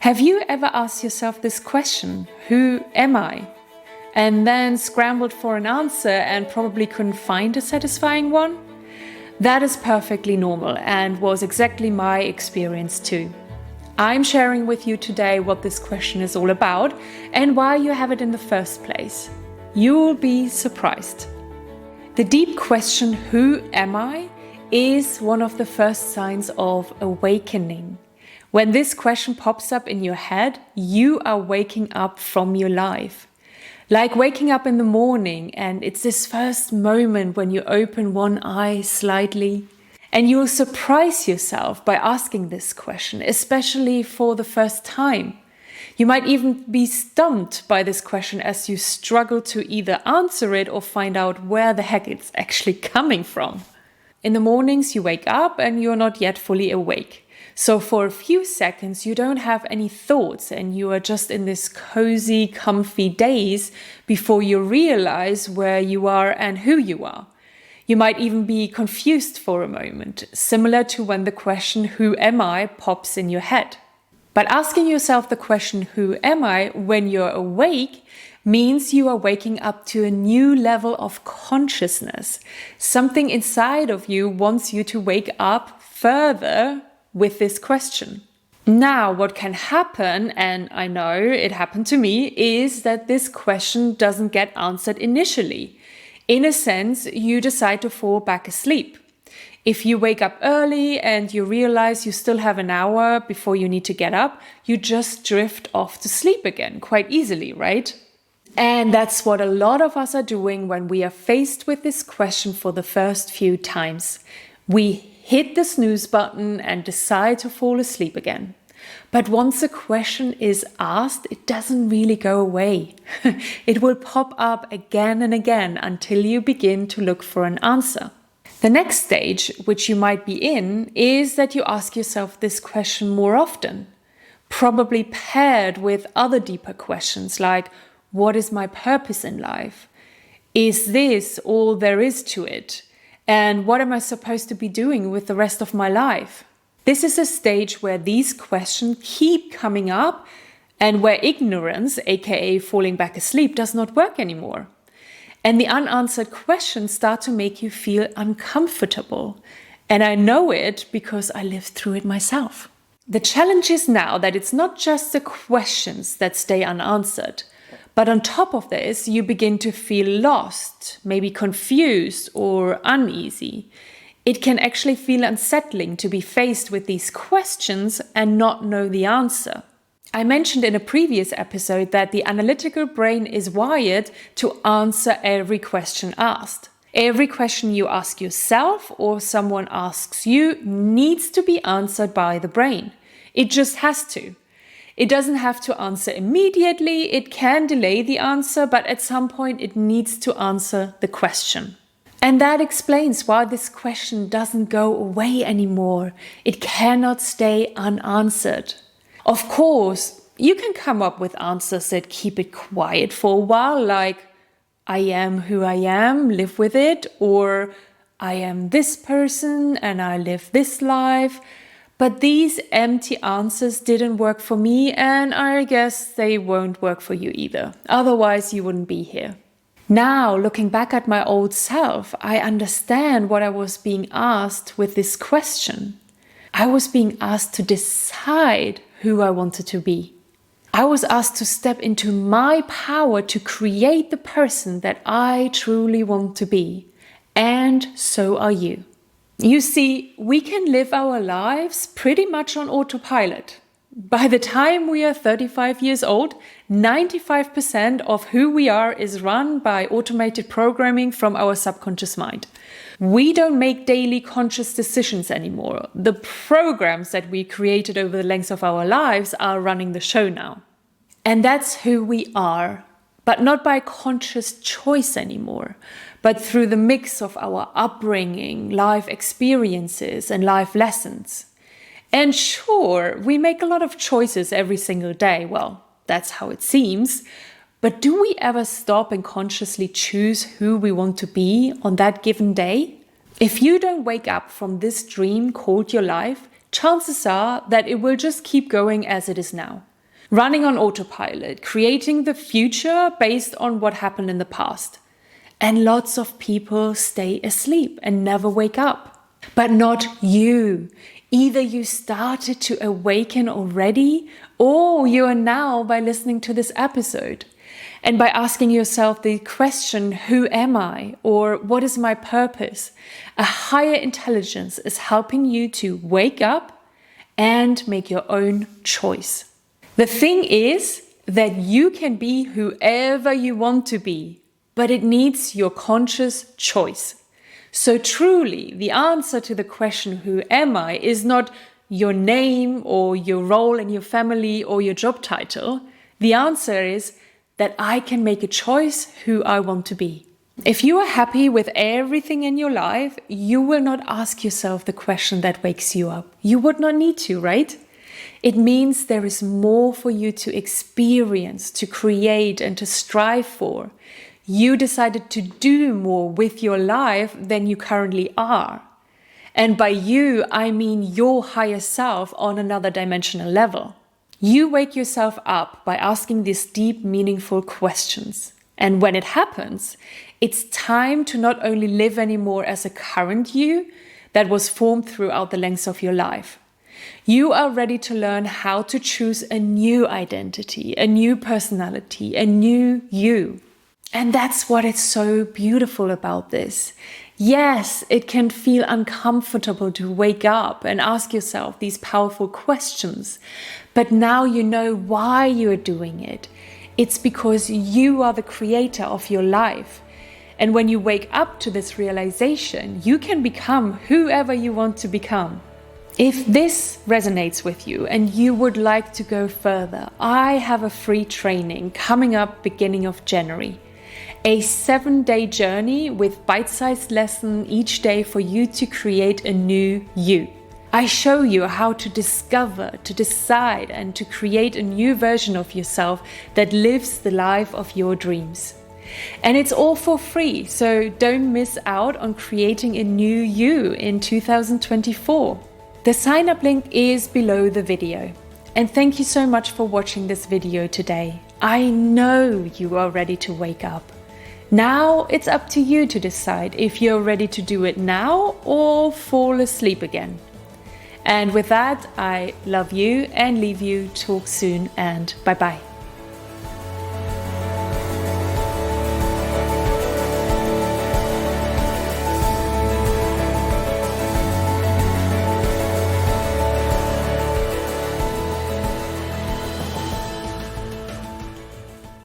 Have you ever asked yourself this question, who am I? And then scrambled for an answer and probably couldn't find a satisfying one? That is perfectly normal and was exactly my experience too. I'm sharing with you today what this question is all about and why you have it in the first place. You will be surprised. The deep question, who am I, is one of the first signs of awakening. When this question pops up in your head, you are waking up from your life. Like waking up in the morning and it's this first moment when you open one eye slightly and you will surprise yourself by asking this question, especially for the first time. You might even be stumped by this question as you struggle to either answer it or find out where the heck it's actually coming from. In the mornings you wake up and you're not yet fully awake. So for a few seconds you don't have any thoughts and you are just in this cozy, comfy daze before you realize where you are and who you are. You might even be confused for a moment, similar to when the question, who am I, pops in your head. But asking yourself the question, who am I, when you're awake, means you are waking up to a new level of consciousness. Something inside of you wants you to wake up further with this question. Now, what can happen, and I know it happened to me, is that this question doesn't get answered initially. In a sense, you decide to fall back asleep. If you wake up early and you realize you still have an hour before you need to get up, you just drift off to sleep again quite easily, right? And that's what a lot of us are doing when we are faced with this question for the first few times. We hit the snooze button and decide to fall asleep again. But once a question is asked, it doesn't really go away. It will pop up again and again until you begin to look for an answer. The next stage, which you might be in, is that you ask yourself this question more often, probably paired with other deeper questions like, what is my purpose in life? Is this all there is to it? And what am I supposed to be doing with the rest of my life? This is a stage where these questions keep coming up and where ignorance, aka falling back asleep, does not work anymore. And the unanswered questions start to make you feel uncomfortable. And I know it because I lived through it myself. The challenge is now that it's not just the questions that stay unanswered, but on top of this, you begin to feel lost, maybe confused or uneasy. It can actually feel unsettling to be faced with these questions and not know the answer. I mentioned in a previous episode that the analytical brain is wired to answer every question asked. Every question you ask yourself or someone asks you needs to be answered by the brain. It just has to. It doesn't have to answer immediately, it can delay the answer, but at some point it needs to answer the question. And that explains why this question doesn't go away anymore. It cannot stay unanswered. Of course, you can come up with answers that keep it quiet for a while, like, I am who I am, live with it, or I am this person and I live this life. But these empty answers didn't work for me, and I guess they won't work for you either. Otherwise, you wouldn't be here. Now, looking back at my old self, I understand what I was being asked with this question. I was being asked to decide who I wanted to be. I was asked to step into my power to create the person that I truly want to be. And so are you. You see, we can live our lives pretty much on autopilot. By the time we are 35 years old, 95% of who we are is run by automated programming from our subconscious mind. We don't make daily conscious decisions anymore. The programs that we created over the length of our lives are running the show now. And that's who we are, but not by conscious choice anymore, but through the mix of our upbringing, life experiences, and life lessons. And sure, we make a lot of choices every single day. Well, that's how it seems. But do we ever stop and consciously choose who we want to be on that given day? If you don't wake up from this dream called your life, chances are that it will just keep going as it is now. running on autopilot, creating the future based on what happened in the past. And lots of people stay asleep and never wake up. But not you. Either you started to awaken already, or you are now by listening to this episode. And by asking yourself the question, who am I? Or what is my purpose? A higher intelligence is helping you to wake up and make your own choice. The thing is that you can be whoever you want to be, but it needs your conscious choice. So truly, the answer to the question, who am I, is not your name or your role in your family or your job title. The answer is that I can make a choice who I want to be. If you are happy with everything in your life, you will not ask yourself the question that wakes you up. You would not need to, right? It means there is more for you to experience, to create, and to strive for. You decided to do more with your life than you currently are. And by you, I mean your higher self on another dimensional level. You wake yourself up by asking these deep, meaningful questions. And when it happens, it's time to not only live anymore as a current you that was formed throughout the length of your life. You are ready to learn how to choose a new identity, a new personality, a new you. And that's what is so beautiful about this. Yes, it can feel uncomfortable to wake up and ask yourself these powerful questions, but now you know why you are doing it. It's because you are the creator of your life. And when you wake up to this realization, you can become whoever you want to become. If this resonates with you and you would like to go further, I have a free training coming up beginning of January. A 7-day journey with bite-sized lesson each day for you to create a new you. I show you how to discover, to decide, and to create a new version of yourself that lives the life of your dreams. And it's all for free, so don't miss out on creating a new you in 2024. The sign-up link is below the video. And thank you so much for watching this video today. I know you are ready to wake up. Now it's up to you to decide if you're ready to do it now or fall asleep again. And with that, I love you and leave you. Talk soon and bye-bye.